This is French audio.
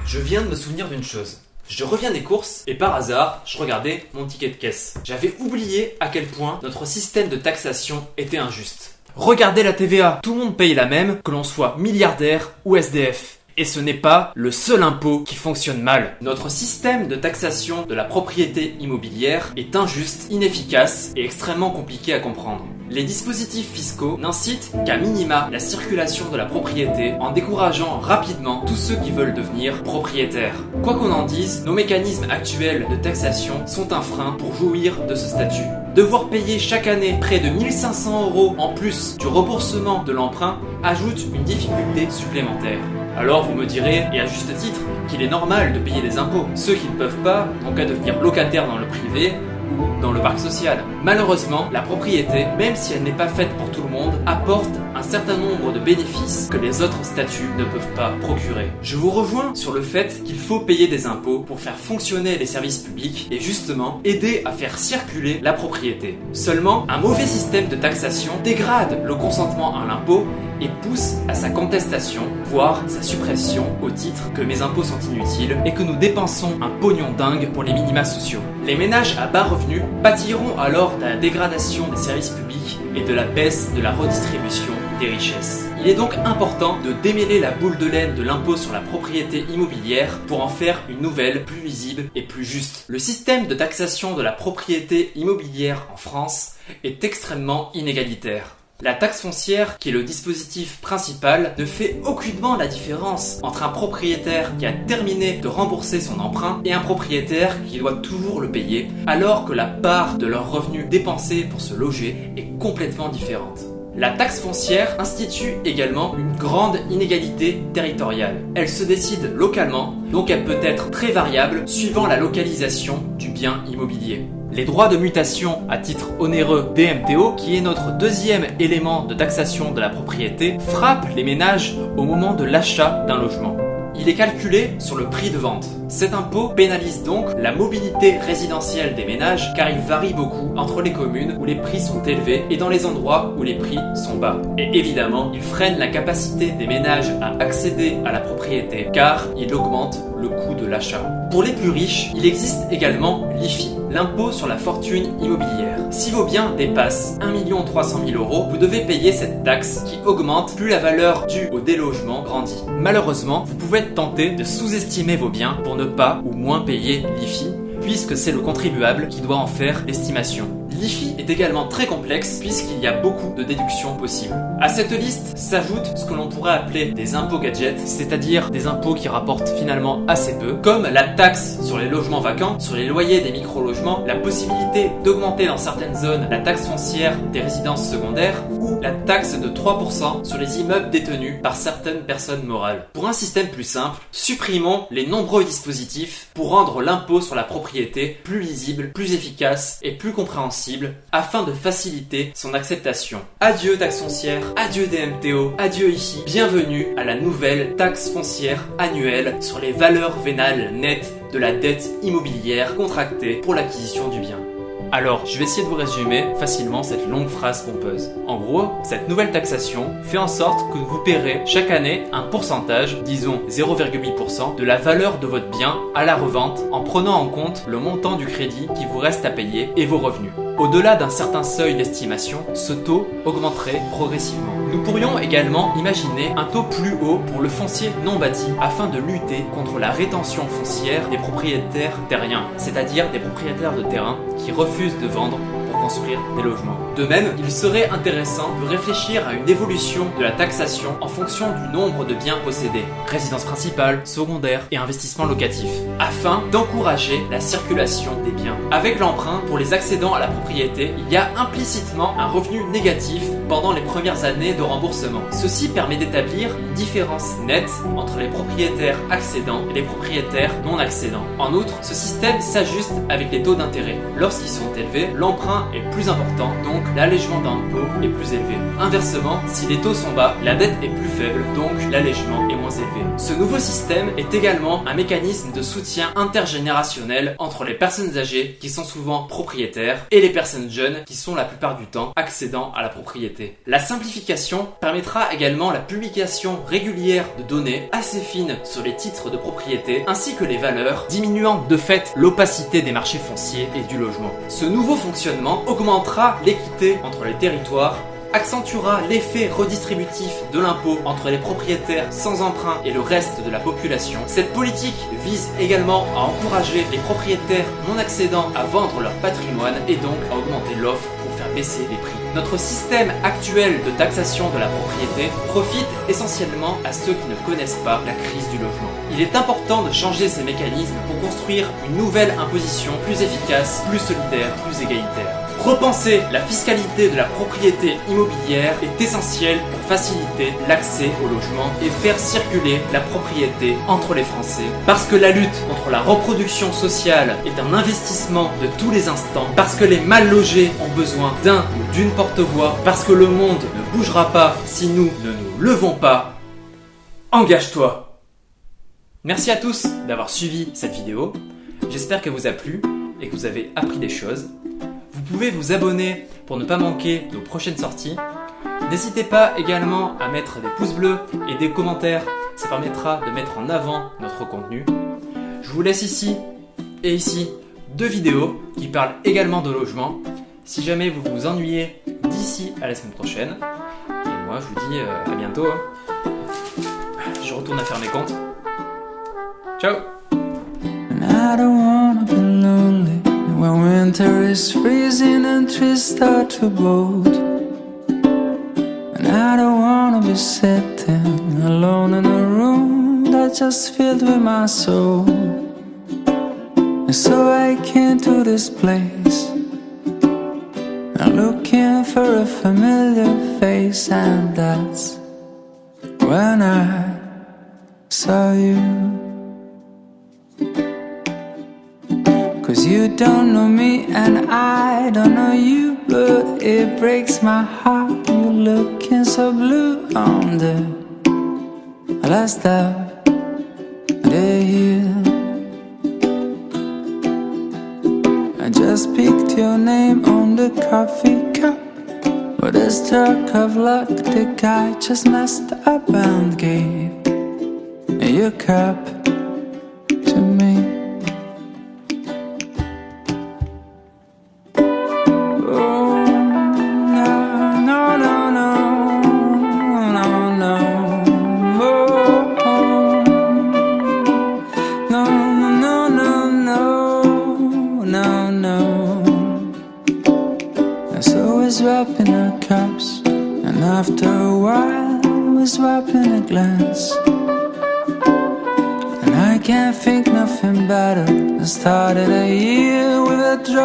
Je viens de me souvenir d'une chose. Je reviens des courses et par hasard, je regardais mon ticket de caisse. J'avais oublié à quel point notre système de taxation était injuste. Regardez la TVA, tout le monde paye la même, que l'on soit milliardaire ou SDF. Et ce n'est pas le seul impôt qui fonctionne mal. Notre système de taxation de la propriété immobilière est injuste, inefficace et extrêmement compliqué à comprendre. Les dispositifs fiscaux n'incitent qu'à minima la circulation de la propriété en décourageant rapidement tous ceux qui veulent devenir propriétaires. Quoi qu'on en dise, nos mécanismes actuels de taxation sont un frein pour jouir de ce statut. Devoir payer chaque année près de 1 500 € en plus du remboursement de l'emprunt ajoute une difficulté supplémentaire. Alors vous me direz, et à juste titre, qu'il est normal de payer des impôts. Ceux qui ne peuvent pas n'ont qu'à devenir locataires dans le privé ou dans le parc social. Malheureusement, la propriété, même si elle n'est pas faite pour tout le monde, apporte un certain nombre de bénéfices que les autres statuts ne peuvent pas procurer. Je vous rejoins sur le fait qu'il faut payer des impôts pour faire fonctionner les services publics et justement aider à faire circuler la propriété. Seulement, un mauvais système de taxation dégrade le consentement à l'impôt et pousse à sa contestation, voire sa suppression au titre que mes impôts sont inutiles et que nous dépensons un pognon dingue pour les minima sociaux. Les ménages à bas revenus pâtiront alors de la dégradation des services publics et de la baisse de la redistribution des richesses. Il est donc important de démêler la boule de laine de l'impôt sur la propriété immobilière pour en faire une nouvelle, plus lisible et plus juste. Le système de taxation de la propriété immobilière en France est extrêmement inégalitaire. La taxe foncière, qui est le dispositif principal, ne fait aucunement la différence entre un propriétaire qui a terminé de rembourser son emprunt et un propriétaire qui doit toujours le payer, alors que la part de leurs revenus dépensés pour se loger est complètement différente. La taxe foncière institue également une grande inégalité territoriale. Elle se décide localement, donc elle peut être très variable suivant la localisation du bien immobilier. Les droits de mutation à titre onéreux DMTO, qui est notre deuxième élément de taxation de la propriété, frappent les ménages au moment de l'achat d'un logement. Il est calculé sur le prix de vente. Cet impôt pénalise donc la mobilité résidentielle des ménages car il varie beaucoup entre les communes où les prix sont élevés et dans les endroits où les prix sont bas. Et évidemment, il freine la capacité des ménages à accéder à la propriété car il augmente le coût de l'achat. Pour les plus riches, il existe également l'IFI, l'impôt sur la fortune immobilière. Si vos biens dépassent 1 300 000 €, vous devez payer cette taxe qui augmente plus la valeur due au délogement grandit. Malheureusement, vous pouvez être tenté de sous-estimer vos biens pour ne pas ou moins payer l'IFI, puisque c'est le contribuable qui doit en faire l'estimation. L'IFI est également très complexe puisqu'il y a beaucoup de déductions possibles. À cette liste s'ajoute ce que l'on pourrait appeler des impôts gadgets, c'est-à-dire des impôts qui rapportent finalement assez peu, comme la taxe sur les logements vacants, sur les loyers des micro-logements, la possibilité d'augmenter dans certaines zones la taxe foncière des résidences secondaires ou la taxe de 3% sur les immeubles détenus par certaines personnes morales. Pour un système plus simple, supprimons les nombreux dispositifs pour rendre l'impôt sur la propriété plus lisible, plus efficace et plus compréhensible afin de faciliter son acceptation. Adieu taxe foncière, adieu DMTO, adieu IFI, bienvenue à la nouvelle taxe foncière annuelle sur les valeurs vénales nettes de la dette immobilière contractée pour l'acquisition du bien. Alors, je vais essayer de vous résumer facilement cette longue phrase pompeuse. En gros, cette nouvelle taxation fait en sorte que vous paierez chaque année un pourcentage, disons 0,8%, de la valeur de votre bien à la revente en prenant en compte le montant du crédit qui vous reste à payer et vos revenus. Au-delà d'un certain seuil d'estimation, ce taux augmenterait progressivement. Nous pourrions également imaginer un taux plus haut pour le foncier non bâti afin de lutter contre la rétention foncière des propriétaires terriens, c'est-à-dire des propriétaires de terrain qui refusent de vendre pour construire des logements. De même, il serait intéressant de réfléchir à une évolution de la taxation en fonction du nombre de biens possédés, résidence principale, secondaire et investissement locatif, afin d'encourager la circulation des biens. Avec l'emprunt, pour les accédants à la propriété, il y a implicitement un revenu négatif pendant les premières années de remboursement. Ceci permet d'établir une différence nette entre les propriétaires accédants et les propriétaires non accédants. En outre, ce système s'ajuste avec les taux d'intérêt. Lorsqu'ils sont élevés, l'emprunt est plus important, donc l'allègement d'impôts est plus élevé. Inversement, si les taux sont bas, la dette est plus faible, donc l'allègement est moins élevé. Ce nouveau système est également un mécanisme de soutien intergénérationnel entre les personnes âgées qui sont souvent propriétaires et les personnes jeunes qui sont la plupart du temps accédant à la propriété. La simplification permettra également la publication régulière de données assez fines sur les titres de propriété ainsi que les valeurs, diminuant de fait l'opacité des marchés fonciers et du logement. Ce nouveau fonctionnement augmentera l'équité entre les territoires, accentuera l'effet redistributif de l'impôt entre les propriétaires sans emprunt et le reste de la population. Cette politique vise également à encourager les propriétaires non accédant à vendre leur patrimoine et donc à augmenter l'offre pour faire baisser les prix. Notre système actuel de taxation de la propriété profite essentiellement à ceux qui ne connaissent pas la crise du logement. Il est important de changer ces mécanismes pour construire une nouvelle imposition plus efficace, plus solidaire, plus égalitaire. Repenser la fiscalité de la propriété immobilière est essentiel pour faciliter l'accès au logement et faire circuler la propriété entre les Français. Parce que la lutte contre la reproduction sociale est un investissement de tous les instants, parce que les mal logés ont besoin d'un ou d'une porte-voix, parce que le monde ne bougera pas si nous ne nous levons pas. Engage-toi! Merci à tous d'avoir suivi cette vidéo. J'espère qu'elle vous a plu et que vous avez appris des choses. Vous pouvez vous abonner pour ne pas manquer nos prochaines sorties. N'hésitez pas également à mettre des pouces bleus et des commentaires, ça permettra de mettre en avant notre contenu. Je vous laisse ici et ici 2 vidéos qui parlent également de logement. Si jamais vous vous ennuyez d'ici à la semaine prochaine, et moi je vous dis à bientôt. Je retourne à faire mes comptes. Ciao! When winter is freezing and trees start to bolt, and I don't wanna be sitting alone in a room that's just filled with my soul. And so I came to this place, I'm looking for a familiar face, and that's when I saw you. 'Cause you don't know me and I don't know you, but it breaks my heart. You're looking so blue on the last of the year. I just picked your name on the coffee cup, but a stroke of luck, the guy just messed up and gave your cup to me. Swapping our cups, and after a while we're swapping a glance. And I can't think nothing better than starting a year with a drop.